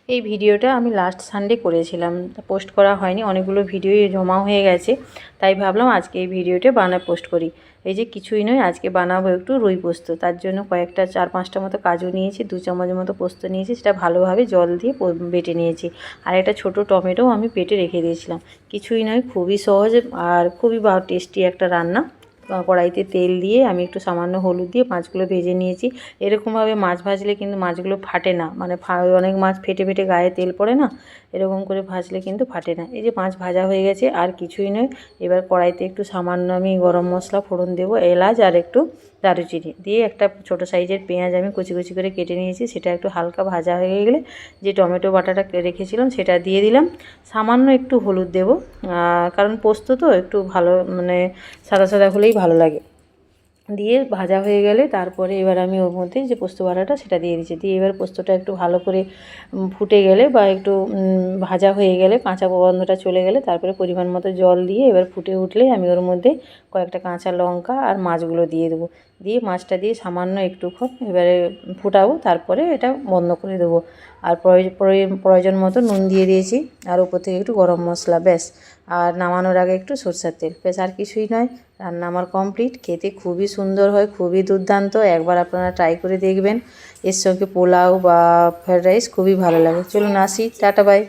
এই ভিডিওটা আমি লাস্ট সানডে করেছিলাম, পোস্ট করা হয়নি, অনেকগুলো ভিডিওই জমা হয়ে গেছে, তাই ভাবলাম আজকে এই ভিডিওটা পোস্ট করি। এই যে কিছুই নয়, আজকে বানাবো একটু রুই পোস্ত। তার জন্য কয়েকটা 4-5টা মতো কাজু নিয়েছি, 2 চামচের মতো পোস্ত নিয়েছি, সেটা ভালোভাবে জল দিয়ে বেটে নিয়েছি। আর একটা ছোটো টমেটো আমি পেটে রেখে দিয়েছিলাম। কিছুই নয়, খুবই সহজ আর খুবই টেস্টি একটা রান্না। কড়াইতে তেল দিয়ে আমি একটু সামান্য হলুদ দিয়ে মাছগুলো ভেজে নিয়েছি। এরকমভাবে মাছ ভাজলে কিন্তু মাছগুলো ফাটে না, মানে অনেক মাছ ফেটে ফেটে গায়ে তেল পড়ে না, এরকম করে ভাজলে কিন্তু ফাটে না। এই যে মাছ ভাজা হয়ে গেছে, আর কিছুই নয়। এবার কড়াইতে একটু সামান্য আমি গরম মশলা ফোড়ন দেবো, এলাচ আর একটু দারুচিনি দিয়ে, একটা ছোটো সাইজের পেঁয়াজ আমি কুচি কুচি করে কেটে নিয়েছি, সেটা একটু হালকা ভাজা হয়ে গেলে যে টমেটো বাটাটা রেখেছিলাম সেটা দিয়ে দিলাম। সামান্য একটু হলুদ দেবো, কারণ পোস্ত তো একটু ভালো, মানে সাদা সাদা হলেই ভালো লাগে। দিয়ে ভাজা হয়ে গেলে তারপরে এবার আমি ওর মধ্যে যে পোস্ত বাটাটা সেটা দিয়ে দিচ্ছি। দিয়ে এবার পোস্তটা একটু ভালো করে ফুটে গেলে বা একটু ভাজা হয়ে গেলে, কাঁচা গন্ধটা চলে গেলে, তারপরে পরিমাণ মতো জল দিয়ে এবার ফুটে উঠলেই আমি ওর মধ্যে কয়েকটা কাঁচা লঙ্কা আর মাছগুলো দিয়ে দেবো। দিয়ে মাছটা দিয়ে সামান্য একটুক্ষণ এবারে ফুটাবো, তারপরে এটা বন্ধ করে দেবো। আর প্রয়োজন মতো নুন দিয়ে দিয়েছি, আর উপর থেকে একটু গরম মশলা, ব্যাস। আর নামানোর আগে একটু সরষের তেল, ব্যাস, আর কিছুই নয়। রান্না আমার কমপ্লিট। খেতে খুবই সুন্দর হয়, খুবই দুর্দান্ত। একবার আপনারা ট্রাই করে দেখবেন। এর সঙ্গে পোলাও বা ফ্রায়েড রাইস খুবই ভালো লাগে। চলুন আসি, টাটা, বাই।